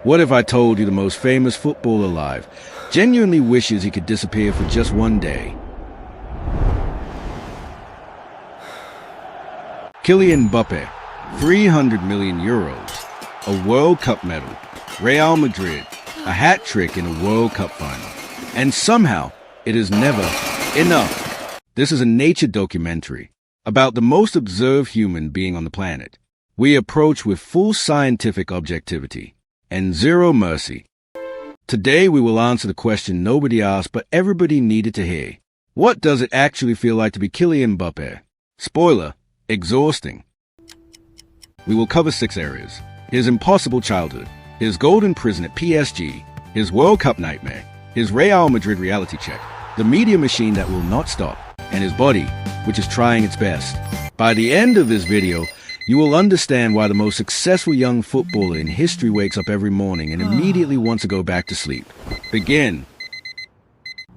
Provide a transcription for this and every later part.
What if I told you the most famous footballer alive genuinely wishes he could disappear for just one day? Kylian Mbappé, 300 million euros, a World Cup medal, Real Madrid, a hat trick in a World Cup final. And somehow, it is never enough. This is a nature documentary about the most observed human being on the planet. We approach with full scientific objectivity and zero mercy. Today we will answer the question nobody asked but everybody needed to hear. What does it actually feel like to be Kylian Mbappé? Spoiler, exhausting. We will cover 6 areas: his impossible childhood, his golden prison at PSG, his World Cup nightmare, his Real Madrid reality check, the media machine that will not stop, and his body, which is trying its best. By the end of this video, you will understand why the most successful young footballer in history wakes up every morning and immediately wants to go back to sleep. Begin.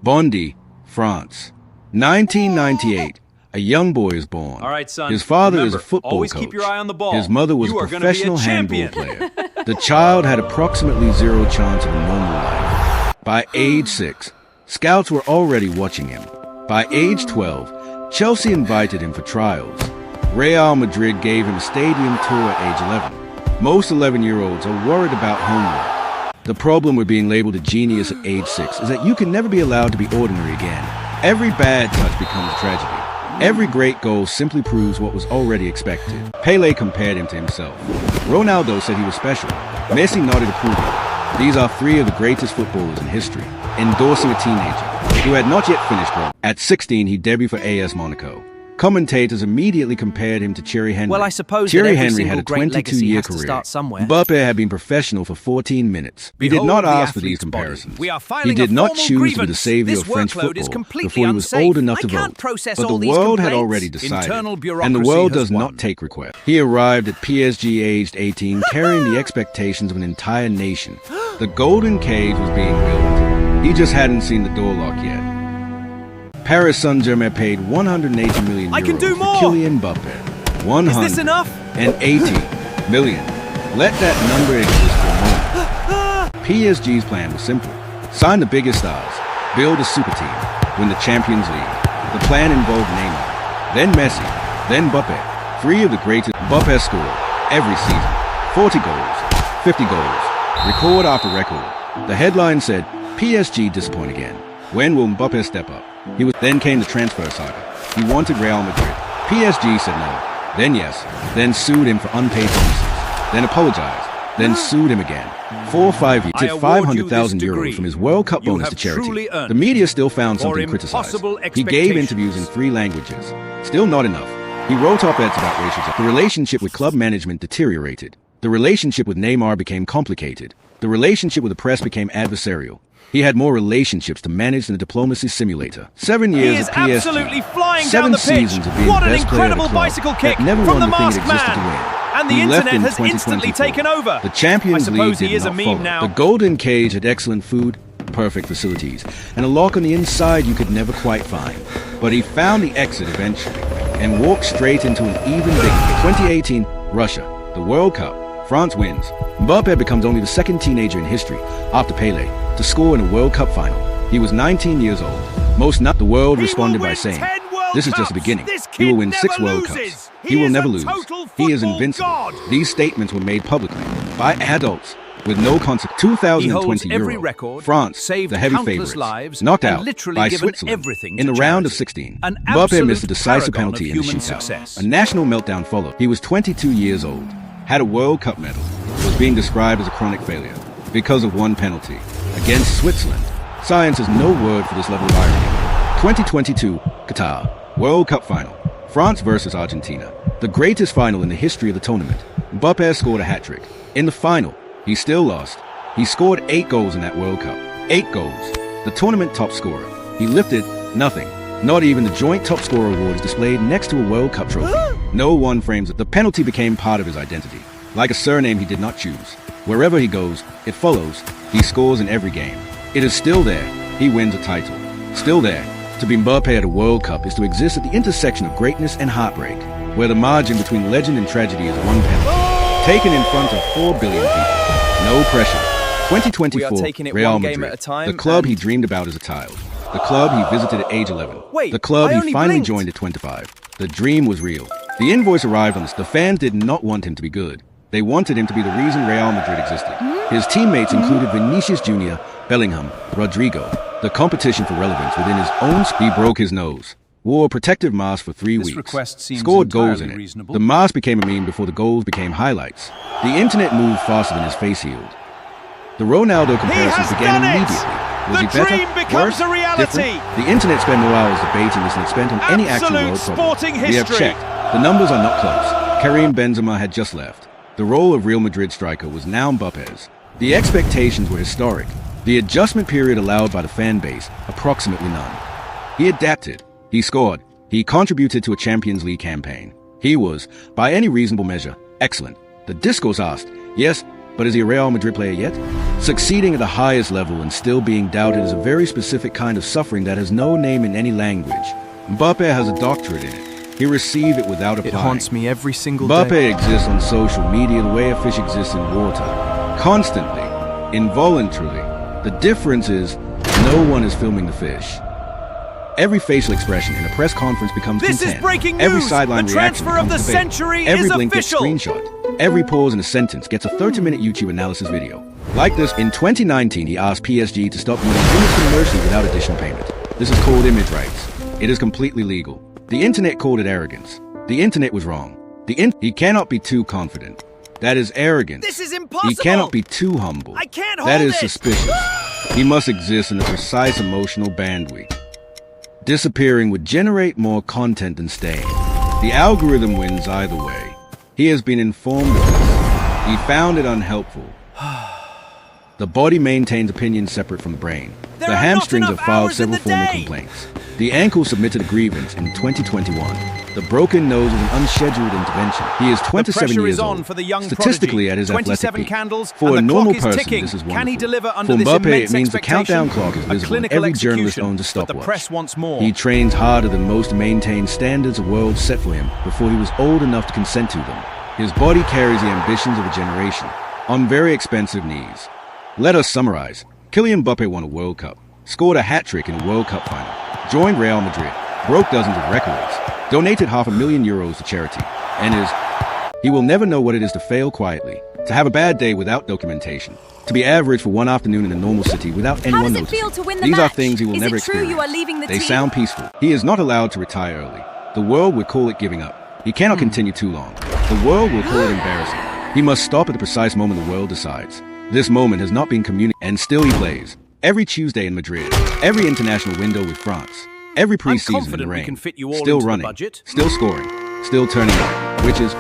Bondy, France. 1998. A young boy is born. All right, son. His father Remember, is a football always coach. Keep your eye on the ball. His mother was you a professional handball player. The child had approximately 0 chance of a normal life. By age 6, scouts were already watching him. By age 12, Chelsea invited him for trials. Real Madrid gave him a stadium tour at age 11. Most 11-year-olds are worried about homework. The problem with being labeled a genius at age 6 is that you can never be allowed to be ordinary again. Every bad touch becomes a tragedy. Every great goal simply proves what was already expected. Pelé compared him to himself. Ronaldo said he was special. Messi nodded approval. These are 3 of the greatest footballers in history, endorsing a teenager who had not yet finished growing. At 16, he debuted for AS Monaco. Commentators immediately compared him to Thierry Henry. Well, I suppose Thierry that every Henry had a single great 22-year has to career. start somewhere. Mbappé had been professional for 14 minutes. He did not ask for these comparisons. He did not choose to be the savior of French football before he was old enough to vote. But the world had already decided, and the world does not take requests. He arrived at PSG aged 18, carrying the expectations of an entire nation. The golden cage was being built. He just hadn't seen the door lock yet. Paris Saint-Germain paid 180 million euros for Kylian Mbappé. 180 million. Let that number exist for a moment. PSG's plan was simple. Sign the biggest stars, build a super team, win the Champions League. The plan involved Neymar, then Messi, then Mbappé. 3 of the greatest. Mbappé scored every season. 40 goals, 50 goals, record after record. The headline said, PSG disappoint again. When will Mbappé step up? Then came the transfer saga. He wanted Real Madrid. PSG said no. Then yes. Then sued him for unpaid bonuses. Then apologized. Then sued him again. 4 or 5 years. He took 500,000 euros from his World Cup bonus to charity. The media still found something criticized. He gave interviews in 3 languages. Still not enough. He wrote op-eds about racism. The relationship with club management deteriorated. The relationship with Neymar became complicated. The relationship with the press became adversarial. He had more relationships to manage than a diplomacy simulator. 7 years at PSG. Absolutely flying 7 down the pitch. seasons of being What the an best player at a incredible club bicycle kick that never from won the the thing it masked existed to man. win. And the He left internet in has instantly 2024. taken over. The Champions I League suppose did he is a not meme follow. now. The Golden Cage had excellent food, perfect facilities, and a lock on the inside you could never quite find. But he found the exit eventually and walked straight into an even bigger. 2018, Russia, the World Cup. France wins. Mbappé becomes only the 2nd teenager in history, after Pelé, to score in a World Cup final. He was 19 years old. The world responded by saying, this is just the beginning. He will win 6 World Cups. He will never lose. He is invincible. These statements were made publicly by adults with no consequence. 2020 Euro. France, the heavy favorites, knocked out by Switzerland in the round of 16. Mbappé missed a decisive penalty in the shootout. A national meltdown followed. He was 22 years old, had a World Cup medal, was being described as a chronic failure because of 1 penalty against Switzerland. Science has no word for this level of irony. 2022 Qatar, World Cup final. France versus Argentina. The greatest final in the history of the tournament. Mbappé scored a hat-trick. In the final, he still lost. He scored 8 goals in that World Cup. 8 goals. The tournament top scorer. He lifted nothing. Not even the joint top scorer award is displayed next to a World Cup trophy. No one frames it. The penalty became part of his identity. Like a surname he did not choose. Wherever he goes, it follows. He scores in every game. It is still there. He wins a title. Still there. To be Mbappé at a World Cup is to exist at the intersection of greatness and heartbreak, where the margin between legend and tragedy is 1 penalty. Taken in front of 4 billion people. No pressure. 2024 taking it Real one game Madrid, at a time, the club he and- dreamed about as a child. The club he visited at age 11. Wait, the club I he only finally blinked. joined at 25. The dream was real. The invoice arrived on this. The fans did not want him to be good. They wanted him to be the reason Real Madrid existed. His teammates included Vinicius Jr., Bellingham, Rodrigo. The competition for relevance within his own he broke his nose, wore a protective mask for 3 This weeks, request seems scored goals in entirely it. reasonable. The mask became a meme before the goals became highlights. The internet moved faster than his face healed. The Ronaldo comparisons began immediately. Was he better? dream becomes Worse? a reality. Different? The internet spent more hours debating this than it spent on any actual Absolute world problem. sporting We have history. checked. The numbers are not close. Karim Benzema had just left. The role of Real Madrid striker was now Mbappe's. The expectations were historic. The adjustment period allowed by the fan base, approximately none. He adapted. He scored. He contributed to a Champions League campaign. He was, by any reasonable measure, excellent. The discourse asked, yes, but is he a Real Madrid player yet? Succeeding at the highest level and still being doubted is a very specific kind of suffering that has no name in any language. Mbappe has a doctorate in it. He received it without applying. It haunts me every single Mbappe day. exists on social media the way a fish exists in water. Constantly. Involuntarily. The difference is, no one is filming the fish. Every facial expression in a press conference becomes This content. is breaking Every news. sideline The reaction transfer of becomes the debate. century Every is blink official. gets screenshot. Every pause in a sentence gets a 30-minute YouTube analysis video. Like this, in 2019, he asked PSG to stop using image commercials without additional payment. This is called image rights. It is completely legal. The internet called it arrogance. The internet was wrong. He cannot be too confident. That is arrogance. This is impossible. He cannot be too humble. I can't That hold is it. suspicious. He must exist in a precise emotional bandwidth. Disappearing would generate more content than staying. The algorithm wins either way. He has been informed of this. He found it unhelpful. The body maintains opinions separate from the brain. There The are hamstrings not have enough filed hours in several the formal day. complaints. The ankle submitted a grievance in 2021. The broken nose was an unscheduled intervention. He is 27 pressure years is on old. for the young Statistically, prodigy. at his 27 athletic peak. candles, For and a the normal clock is person, ticking. this is wonderful. Can he deliver under For this Mbappe, immense it means the countdown expectation? clock is A visible, and clinical every journalist execution, owns a but stopwatch. the press wants more. He trains harder than most to maintain standards the world set for him before he was old enough to consent to them. His body carries the ambitions of a generation on very expensive knees. Let us summarize. Kylian Mbappé won a World Cup, scored a hat-trick in a World Cup final, joined Real Madrid, broke dozens of records, donated €500,000 to charity, and he will never know what it is to fail quietly, to have a bad day without documentation, to be average for one afternoon in a normal city without anyone does it noticing. feel to win the These are match? things he will Is never it true experience. you are leaving the They team? sound peaceful. He is not allowed to retire early. The world would call it giving up. He cannot continue too long. The world will call it embarrassing. He must stop at the precise moment the world decides. This moment has not been communicated, and still he plays. Every Tuesday in Madrid, every international window with France, every preseason in the confident we rain, can fit you all still into the running, budget. still scoring, still turning up, which is